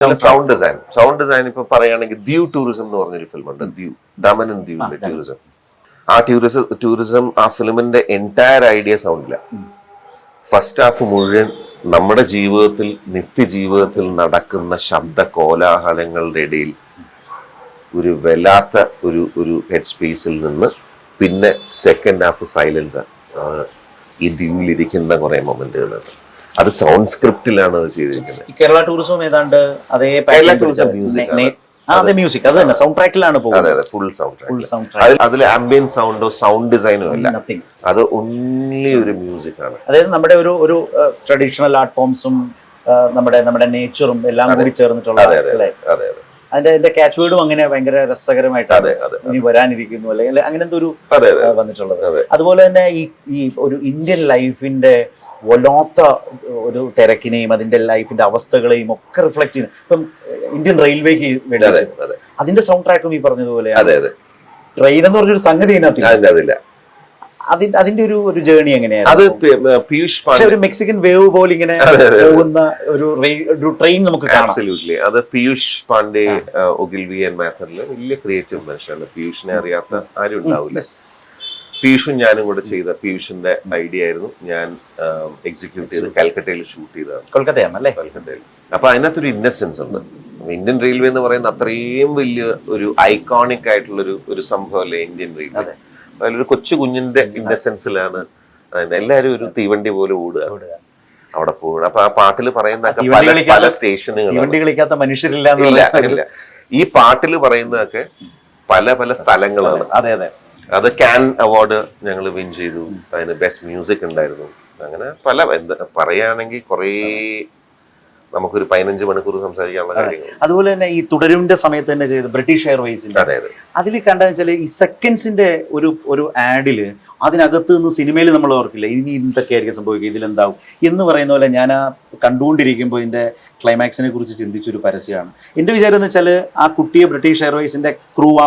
Sound design ഇപ്പൊ പറയുകയാണെങ്കിൽ ദ്വീപ് ടൂറിസം എന്ന് പറഞ്ഞൊരു ഫിലിമുണ്ട്. ദ്വീപ് ദമൻ ആൻഡ് ദ്വീപിന്റെ ടൂറിസം. ആ ടൂറിസം ആ ഫിലിമിന്റെ എൻറ്റയർ ഐഡിയ സൗണ്ടില്ല. ഫസ്റ്റ് ഹാഫ് മുഴുവൻ നമ്മുടെ ജീവിതത്തിൽ നിത്യജീവിതത്തിൽ നടക്കുന്ന ശബ്ദ കോലാഹലങ്ങളുടെ ഇടയിൽ ഒരു വല്ലാത്ത ഒരു ഹെഡ് സ്പേസിൽ നിന്ന് പിന്നെ സെക്കൻഡ് ഹാഫ് സൈലൻസ് ആണ്. ഈ ദ്വീപിലിരിക്കുന്ന കുറെ മൊമെന്റുകളുണ്ട്. അത് സൗണ്ട് സ്ക്രിപ്റ്റിലാണ് അത് ചെയ്തിരിക്കുന്നത്. കേരള ടൂറിസം ഏതാണ്ട് അതേ മ്യൂസിക് അത് തന്നെ സൗണ്ട് ട്രാക്കിലാണ് പോകുന്നത്. Full sound track. അതിൽ ആംബിയൻസ് സൗണ്ടോ സൗണ്ട് ഡിസൈനോ അല്ല, അത് ഓൺലി ഒരു മ്യൂസിക് ആണ്. അതായത് നമ്മുടെ ഒരു ട്രഡീഷണൽ ആർട്ട് ഫോംസും നമ്മുടെ നേച്ചറും എല്ലാം കൂടി ചേർന്നിട്ടുള്ള അതിന്റെ ക്യാച്ച് വേർഡും അങ്ങനെ ഭയങ്കര രസകരമായിട്ടാണ് ഇനി വരാനിരിക്കുന്നു അല്ലെങ്കിൽ അങ്ങനെ എന്തോ ഒരു വന്നിട്ടുള്ളത്. അതുപോലെ തന്നെ ഈ ഒരു ഇന്ത്യൻ ലൈഫിന്റെ വല്ലാത്ത ഒരു തിരക്കിനെയും അതിന്റെ ലൈഫിന്റെ അവസ്ഥകളെയും ഒക്കെ റിഫ്ലക്ട് ചെയ്യുന്നു. ഇപ്പം ഇന്ത്യൻ റെയിൽവേക്ക് വേണ്ടി അതിന്റെ സൗണ്ട് ട്രാക്കും ഈ പറഞ്ഞതുപോലെ ട്രെയിൻ എന്ന് പറഞ്ഞൊരു സംഗതി അതിനകത്തില്ല. അതിന്റെ ഒരു ജേർണി എങ്ങനെയാണ്? അത് പീയൂഷ് പാണ്ഡെ ഒരു മെക്സിക്കൻ വേവ് പോലെ ഇങ്ങനെ പോകുന്ന ഒരു ട്രെയിൻ നമുക്ക് കാണാം. അബ്സല്യൂട്ട്ലി. അത് പീയൂഷ് പാണ്ഡെ ഒഗിൽവി ആൻഡ് മാത്തറിലെ വലിയ ക്രിയേറ്റീവ് മനുഷ്യനാണ്. പീയൂഷിനെ അറിയാത്ത ആരും ഉണ്ടാവില്ല. പീയൂഷും ഞാനും കൂടെ ചെയ്ത പീയൂഷിന്റെ ഐഡിയ ആയിരുന്നു. ഞാൻ എക്സിക്യൂട്ട് ചെയ്ത് കാൽക്കട്ടയിൽ ഷൂട്ട് ചെയ്തതാണ്. കൊൽക്കത്തയിൽ. അപ്പൊ അതിനകത്തൊരു ഇന്നസെൻസ് ഉണ്ട്. ഇന്ത്യൻ റെയിൽവേ എന്ന് പറയുന്ന അത്രയും വലിയ ഒരു ഐക്കോണിക് ആയിട്ടുള്ള ഒരു സംഭവമല്ലേ ഇന്ത്യൻ റെയിൽവേ. അതിലൊരു കൊച്ചു കുഞ്ഞിന്റെ ഇന്നസെൻസിലാണ് എല്ലാരും ഒരു തീവണ്ടി പോലെ ഓടുക അവിടെ പോവുക. അപ്പൊ ആ പാട്ടിൽ പറയുന്നതൊക്കെ പല സ്റ്റേഷനുകൾ മനുഷ്യരില്ല. ഈ പാട്ടിൽ പറയുന്നതൊക്കെ പല സ്ഥലങ്ങളാണ്. അത് കാൻ അവാർഡ് ഞങ്ങൾ വിൻ ചെയ്തു. അതിന് ബെസ്റ്റ് മ്യൂസിക് ഉണ്ടായിരുന്നു. അങ്ങനെ പറയുകയാണെങ്കിൽ കുറേ നമുക്കൊരു 15 മണിക്കൂർ സംസാരിക്കാനുള്ള കാര്യങ്ങൾ. അതുപോലെ തന്നെ ഈ തുടരുവിന്റെ സമയത്ത് തന്നെ ചെയ്ത് ബ്രിട്ടീഷ് എയർവേസിന്റെ അതിൽ കണ്ടെന്ന് വെച്ചാൽ ഈ സെക്കൻഡ്സിന്റെ ഒരു ആഡില് അതിനകത്ത് നിന്ന് സിനിമയിൽ നമ്മൾ ഓർക്കില്ല ഇനി എന്തൊക്കെയായിരിക്കും സംഭവിക്കുക, ഇതിലെന്താവും എന്ന് പറയുന്ന പോലെ ഞാൻ കണ്ടുകൊണ്ടിരിക്കുമ്പോൾ ഇതിന്റെ ക്ലൈമാക്സിനെ കുറിച്ച് ചിന്തിച്ചൊരു പരസ്യമാണ്. എൻ്റെ വിചാരം എന്ന് വെച്ചാൽ ആ കുട്ടിയെ ബ്രിട്ടീഷ് എയർവേസിന്റെ ക്രൂ ആ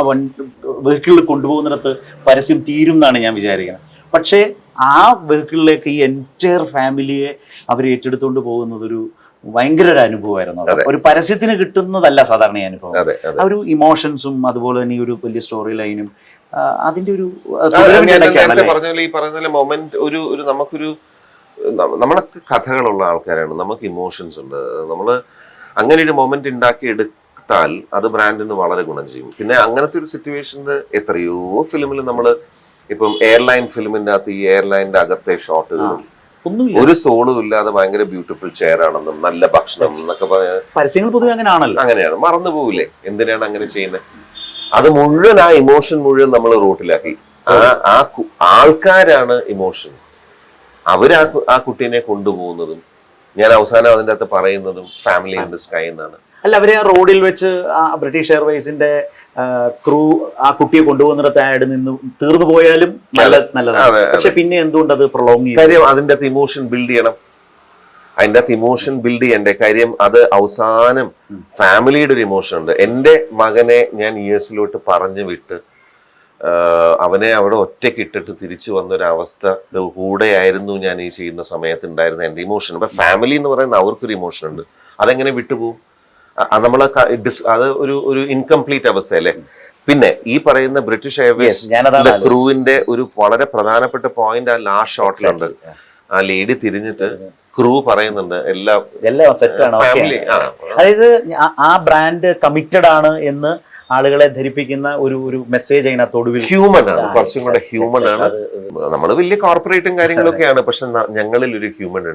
വെഹിക്കിളിൽ കൊണ്ടുപോകുന്നിടത്ത് പരസ്യം തീരും എന്നാണ് ഞാൻ വിചാരിക്കുന്നത്. പക്ഷേ ആ വെഹിക്കിളിലേക്ക് ഈ എൻറ്റയർ ഫാമിലിയെ അവർ ഏറ്റെടുത്തുകൊണ്ട് പോകുന്നത് ഒരു ഭയങ്കര ഒരു അനുഭവമായിരുന്നു. ഒരു പരസ്യത്തിന് കിട്ടുന്നതല്ല സാധാരണ ഈ അനുഭവം. ആ ഒരു ഇമോഷൻസും അതുപോലെ തന്നെ ഈ ഒരു വലിയ സ്റ്റോറി ലൈനും അതിന്റെ ഒരു പറഞ്ഞ മൊമെന്റ് നമുക്കൊരു നമ്മളൊക്കെ കഥകളുള്ള ആൾക്കാരാണ്. നമുക്ക് ഇമോഷൻസ് ഉണ്ട്. നമ്മള് അങ്ങനെ ഒരു മൊമെന്റ് ഉണ്ടാക്കി എടുത്താൽ അത് ബ്രാൻഡിന് വളരെ ഗുണം ചെയ്യും. പിന്നെ അങ്ങനത്തെ ഒരു സിറ്റുവേഷനിൽ എത്രയോ ഫിലിമിൽ നമ്മള് ഇപ്പം എയർലൈൻ ഫിലിമിന്റെ അകത്ത് ഈ എയർലൈനിന്റെ അകത്തെ ഷോട്ടുകളും ഒരു സോളും ഇല്ലാതെ ഭയങ്കര ബ്യൂട്ടിഫുൾ ചെയർ ആണെന്നും നല്ല ഭക്ഷണം എന്നൊക്കെ പറയാൻ പരസ്യങ്ങൾ പൊതുവെ അങ്ങനെയാണ്. മറന്നു പോവില്ലേ എന്തിനാണ് അങ്ങനെ ചെയ്യുന്നത്? അത് മുഴുവൻ ആ ഇമോഷൻ മുഴുവൻ നമ്മൾ റൂട്ടിലാക്കി. ആ ആൾക്കാരാണ് ഇമോഷൻ. ആ കുട്ടീനെ കൊണ്ടുപോകുന്നതും ഞാൻ അവസാനം അതിൻ്റെ അകത്ത് പറയുന്നതും ഫാമിലി ഇൻ ദി സ്കൈ എന്നാണ്. അല്ല, അവര് റോഡിൽ വെച്ച് ബ്രിട്ടീഷ് എയർവേസിന്റെ ക്രൂ ആ കുട്ടിയെ കൊണ്ടുപോകുന്നിടത്ത് ആഡ് നിന്ന് തീർന്നു പോയാലും നല്ലതാണ്. പക്ഷെ പിന്നെ എന്തുകൊണ്ട് അത് പ്രൊലോങ് ചെയ്യും? കാര്യം അതിൻ്റെ അകത്ത് ഇമോഷൻ ബിൽഡ് ചെയ്യണം. അതിൻ്റെ അകത്ത് ഇമോഷൻ ബിൽഡ് ചെയ്യണ്ടേ? കാര്യം അത് അവസാനം ഫാമിലിയുടെ ഒരു ഇമോഷൻ ഉണ്ട്. എൻ്റെ മകനെ ഞാൻ യുഎസിലോട്ട് പറഞ്ഞു വിട്ട് അവനെ അവിടെ ഒറ്റയ്ക്ക് ഇട്ടിട്ട് തിരിച്ചു വന്നൊരവസ്ഥ കൂടെയായിരുന്നു ഞാൻ ഈ ചെയ്യുന്ന സമയത്ത് ഉണ്ടായിരുന്ന എൻ്റെ ഇമോഷൻ. അപ്പൊ ഫാമിലി എന്ന് പറയുന്ന അവർക്കൊരു ഇമോഷൻ ഉണ്ട്. അതെങ്ങനെ വിട്ടുപോകും? നമ്മളെ അത് ഒരു ഇൻകംപ്ലീറ്റ് അവസ്ഥയല്ലേ. പിന്നെ ഈ പറയുന്ന ബ്രിട്ടീഷ് എയർവേസ് ക്രൂവിന്റെ ഒരു വളരെ പ്രധാനപ്പെട്ട പോയിന്റ് ആ ലാസ്റ്റ് ഷോട്ടിലുണ്ട്. ആ ലേഡി തിരിഞ്ഞിട്ട് ക്രൂ പറയുന്നുണ്ട് എല്ലാം സെറ്റാണ്. അതായത് ആ ബ്രാൻഡ് കമ്മിറ്റഡ് ആണ് എന്ന് ആളുകളെ ധരിപ്പിക്കുന്ന ഒരു മെസ്സേജ് അതിനകത്ത് ഒടുവിൽ ഹ്യൂമൻ ആണ്. കുറച്ചും കൂടെ ഹ്യൂമൻ ആണ്. നമ്മൾ വലിയ കോർപ്പറേറ്റും കാര്യങ്ങളൊക്കെയാണ്. പക്ഷെ ഞങ്ങളിൽ ഒരു ഹ്യൂമൻ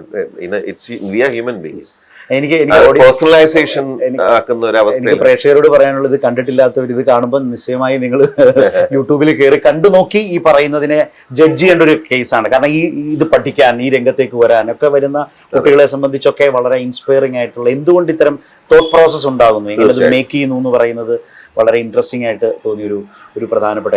ഹ്യൂമൻ ബീങ്സ്. എനിക്ക് പേഴ്സണലൈസേഷൻ ആക്കുന്ന ഒരു അവസ്ഥ പ്രേക്ഷകരോട് പറയാനുള്ളത്, കണ്ടിട്ടില്ലാത്തവർ ഇത് കാണുമ്പോൾ നിശ്ചയമായി നിങ്ങൾ യൂട്യൂബിൽ കയറി കണ്ടു നോക്കി ഈ പറയുന്നതിനെ ജഡ്ജ് ചെയ്യേണ്ട ഒരു കേസാണ്. കാരണം ഇത് പഠിക്കാൻ ഈ രംഗത്തേക്ക് വരാൻ ഒക്കെ വരുന്ന കുട്ടികളെ സംബന്ധിച്ചൊക്കെ വളരെ ഇൻസ്പയറിംഗ് ആയിട്ടുള്ള എന്തുകൊണ്ട് ഇത്തരം തോട്ട് പ്രോസസ് ഉണ്ടാകുന്നു, എങ്ങനെ മേക്ക് ചെയ്യുന്നു എന്ന് പറയുന്നത് വളരെ ഇൻട്രസ്റ്റിംഗ് ആയിട്ട് തോന്നിയൊരു പ്രധാനപ്പെട്ട